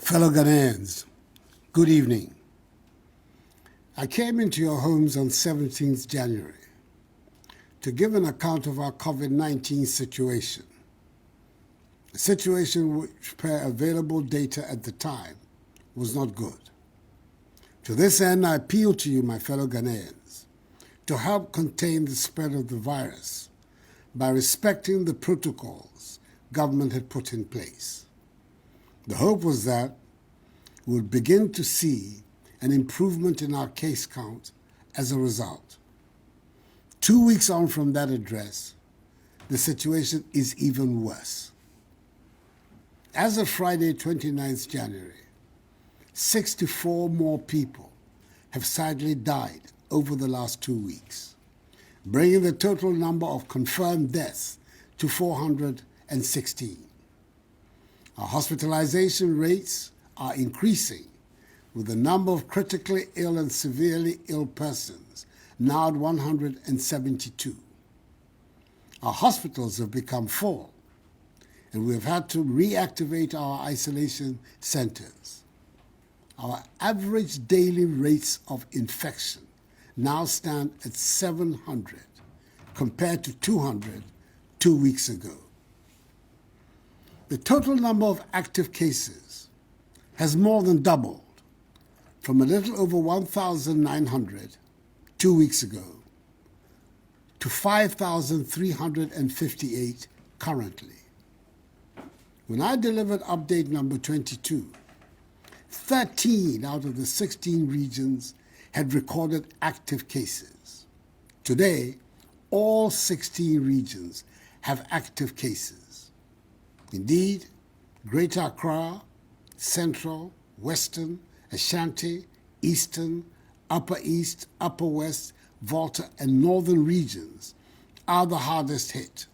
Fellow Ghanaians, good evening. I came into your homes on 17th January to give an account of our COVID-19 situation, a situation which, per available data at the time, was not good. To this end, I appeal to you, my fellow Ghanaians, to help contain the spread of the virus by respecting the protocols government had put in place. The hope was that we would begin to see an improvement in our case count as a result. 2 weeks on from that address, the situation is even worse. As of Friday, 29th January, 64 more people have sadly died over the last 2 weeks, bringing the total number of confirmed deaths to 416. Our hospitalization rates are increasing, with the number of critically ill and severely ill persons now at 172. Our hospitals have become full, and we have had to reactivate our isolation centers. Our average daily rates of infection now stand at 700, compared to 200 2 weeks ago. The total number of active cases has more than doubled, from a little over 1,900 2 weeks ago to 5,358 currently. When I delivered update number 22, 13 out of the 16 regions had recorded active cases. Today, all 16 regions have active cases. Indeed, Greater Accra, Central, Western, Ashanti, Eastern, Upper East, Upper West, Volta, and Northern regions are the hardest hit,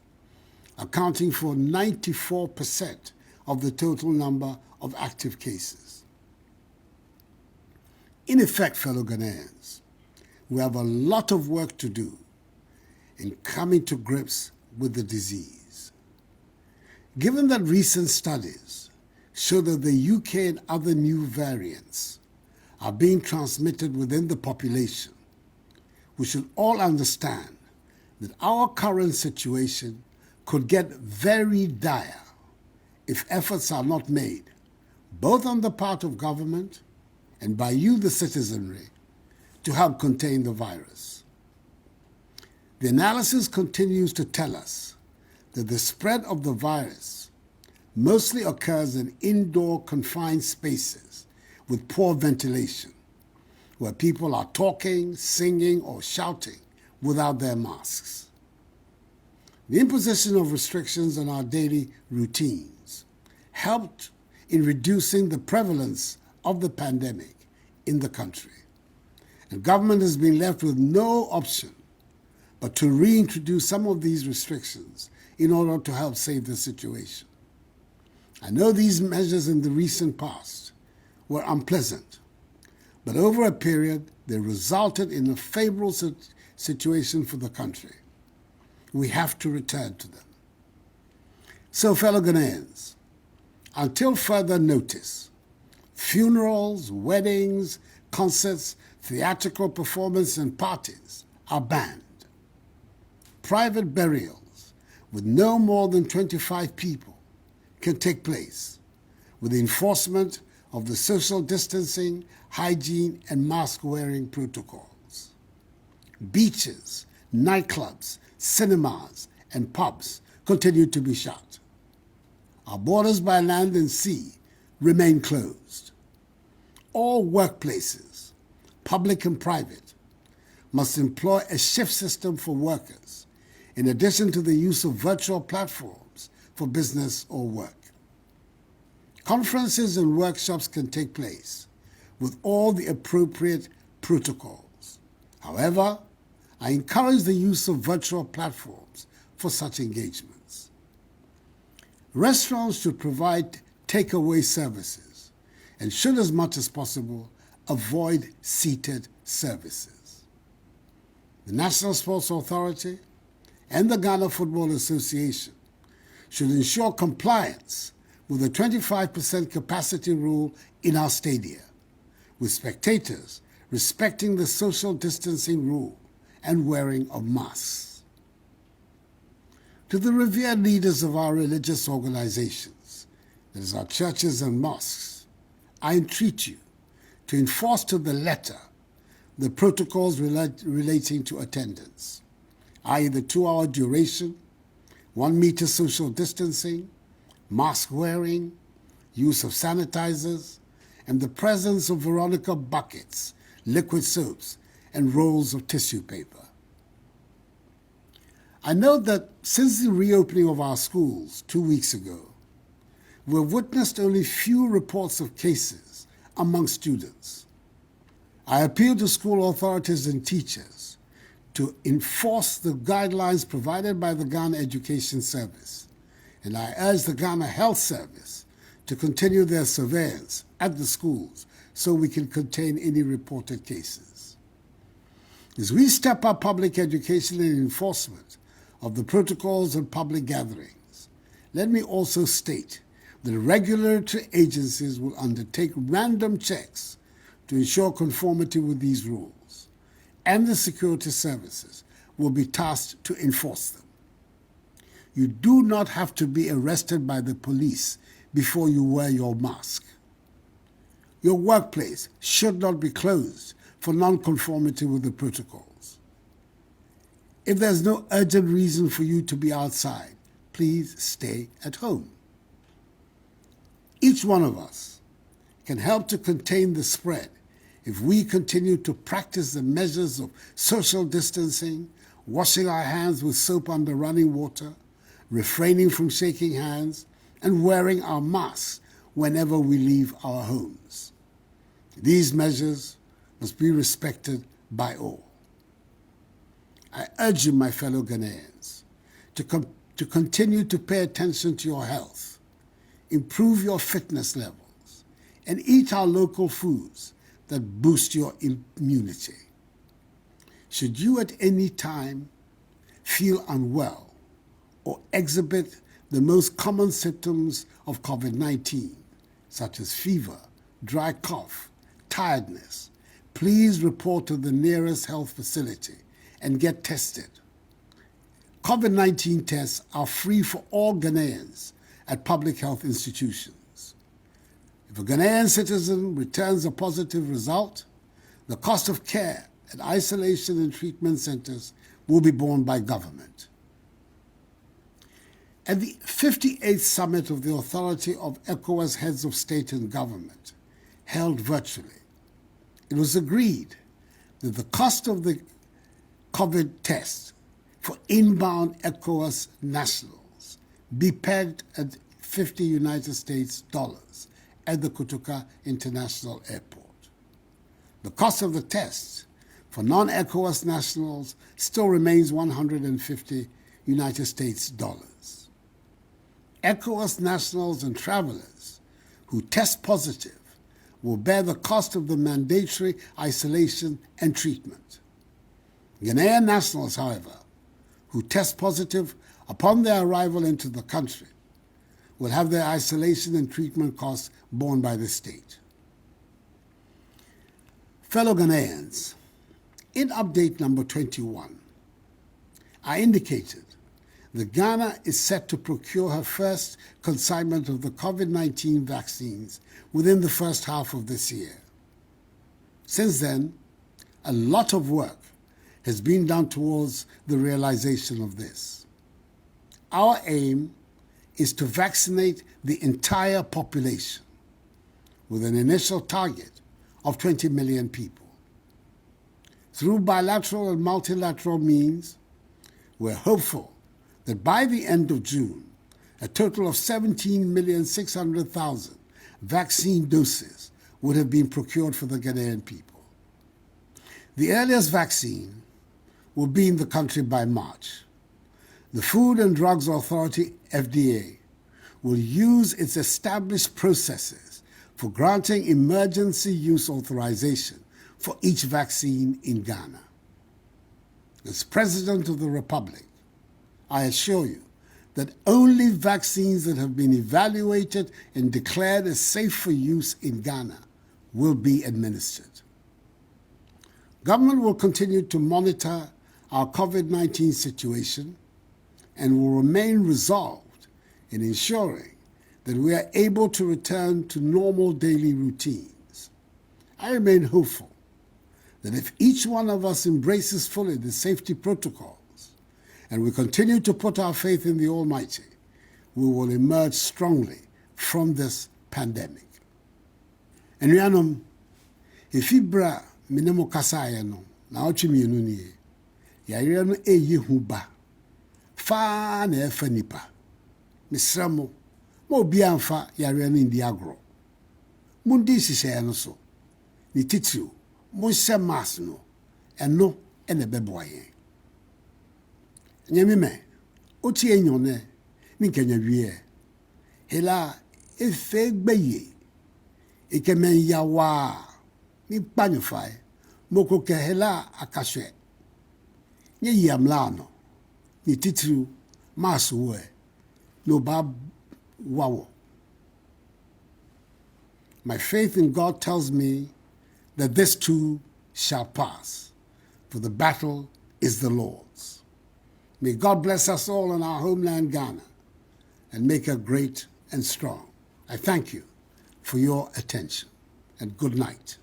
accounting for 94% of the total number of active cases. In effect, fellow Ghanaians, we have a lot of work to do in coming to grips with the disease. Given that recent studies show that the UK and other new variants are being transmitted within the population, we should all understand that our current situation could get very dire if efforts are not made, both on the part of government and by you, the citizenry, to help contain the virus. The analysis continues to tell us that the spread of the virus mostly occurs in indoor confined spaces with poor ventilation, where people are talking, singing, or shouting without their masks. The imposition of restrictions on our daily routines helped in reducing the prevalence of the pandemic in the country, and government has been left with no option but to reintroduce some of these restrictions in order to help save the situation. I know these measures in the recent past were unpleasant, but over a period they resulted in a favorable situation for the country. We have to return to them. So, fellow Ghanaians, until further notice, funerals, weddings, concerts, theatrical performances, and parties are banned. Private burials with no more than 25 people can take place, with the enforcement of the social distancing, hygiene, and mask-wearing protocols. Beaches, nightclubs, cinemas, and pubs continue to be shut. Our borders by land and sea remain closed. All workplaces, public and private, must employ a shift system for workers, in addition to the use of virtual platforms for business or work. Conferences and workshops can take place with all the appropriate protocols. However, I encourage the use of virtual platforms for such engagements. Restaurants should provide takeaway services and should, as much as possible, avoid seated services. The National Sports Authority and the Ghana Football Association should ensure compliance with a 25% capacity rule in our stadia, with spectators respecting the social distancing rule and wearing of masks. To the revered leaders of our religious organizations, that is our churches and mosques, I entreat you to enforce to the letter the protocols relating to attendance, i.e. the 2-hour duration, 1 meter social distancing, mask wearing, use of sanitizers, and the presence of Veronica buckets, liquid soaps, and rolls of tissue paper. I note that since the reopening of our schools 2 weeks ago, we've witnessed only few reports of cases among students. I appeal to school authorities and teachers to enforce the guidelines provided by the Ghana Education Service, and I urge the Ghana Health Service to continue their surveillance at the schools so we can contain any reported cases. As we step up public education and enforcement of the protocols of public gatherings, let me also state that regulatory agencies will undertake random checks to ensure conformity with these rules, and the security services will be tasked to enforce them. You do not have to be arrested by the police before you wear your mask. Your workplace should not be closed for non-conformity with the protocols. If there's no urgent reason for you to be outside, please stay at home. Each one of us can help to contain the spread if we continue to practice the measures of social distancing, washing our hands with soap under running water, refraining from shaking hands, and wearing our masks whenever we leave our homes. These measures must be respected by all. I urge you, my fellow Ghanaians, to continue to pay attention to your health, improve your fitness levels, and eat our local foods that boost your immunity. Should you at any time feel unwell or exhibit the most common symptoms of COVID-19, such as fever, dry cough, tiredness, please report to the nearest health facility and get tested. COVID-19 tests are free for all Ghanaians at public health institutions. If a Ghanaian citizen returns a positive result, the cost of care at isolation and treatment centers will be borne by government. At the 58th Summit of the Authority of ECOWAS Heads of State and Government, held virtually, it was agreed that the cost of the COVID test for inbound ECOWAS nationals be pegged at $50 United States dollars at the Kotoka International Airport. The cost of the test for non-ECOWAS nationals still remains $150 United States dollars. ECOWAS nationals and travelers who test positive will bear the cost of the mandatory isolation and treatment. Ghanaian nationals, however, who test positive upon their arrival into the country will have their isolation and treatment costs borne by the state. Fellow Ghanaians, in update number 21, I indicated that Ghana is set to procure her first consignment of the COVID-19 vaccines within the first half of this year. Since then, a lot of work has been done towards the realization of this. Our aim is to vaccinate the entire population with an initial target of 20 million people. Through bilateral and multilateral means, we're hopeful that by the end of June, a total of 17,600,000 vaccine doses would have been procured for the Ghanaian people. The earliest vaccine will be in the country by March. The Food and Drugs Authority, FDA, will use its established processes for granting emergency use authorization for each vaccine in Ghana. As President of the Republic, I assure you that only vaccines that have been evaluated and declared as safe for use in Ghana will be administered. Government will continue to monitor our COVID-19 situation and will remain resolved in ensuring that we are able to return to normal daily routines. I remain hopeful that if each one of us embraces fully the safety protocols and we continue to put our faith in the Almighty, we will emerge strongly from this pandemic. Enuanom, ifibra minemo kasaya no, na ochi mienu niye, yare no eyi hu ba, fa na efa nipa, misramo, ma obi amfa yare no ndi agro. Mundi sise no so, ni titiriw, monhyɛ mask no, ɛno ɛna ɛbɛboa yɛn. Nyame me, oti enyone, ni nkanya wie. Hela efe gbeye, ikemen yawa, ni panyofai, moko ke hela akashwe. Nye yamlano, ni titru mask we, no bab wawo. My faith in God tells me that this too shall pass, for the battle is the Lord's. May God bless us all in our homeland, Ghana, and make her great and strong. I thank you for your attention, and good night.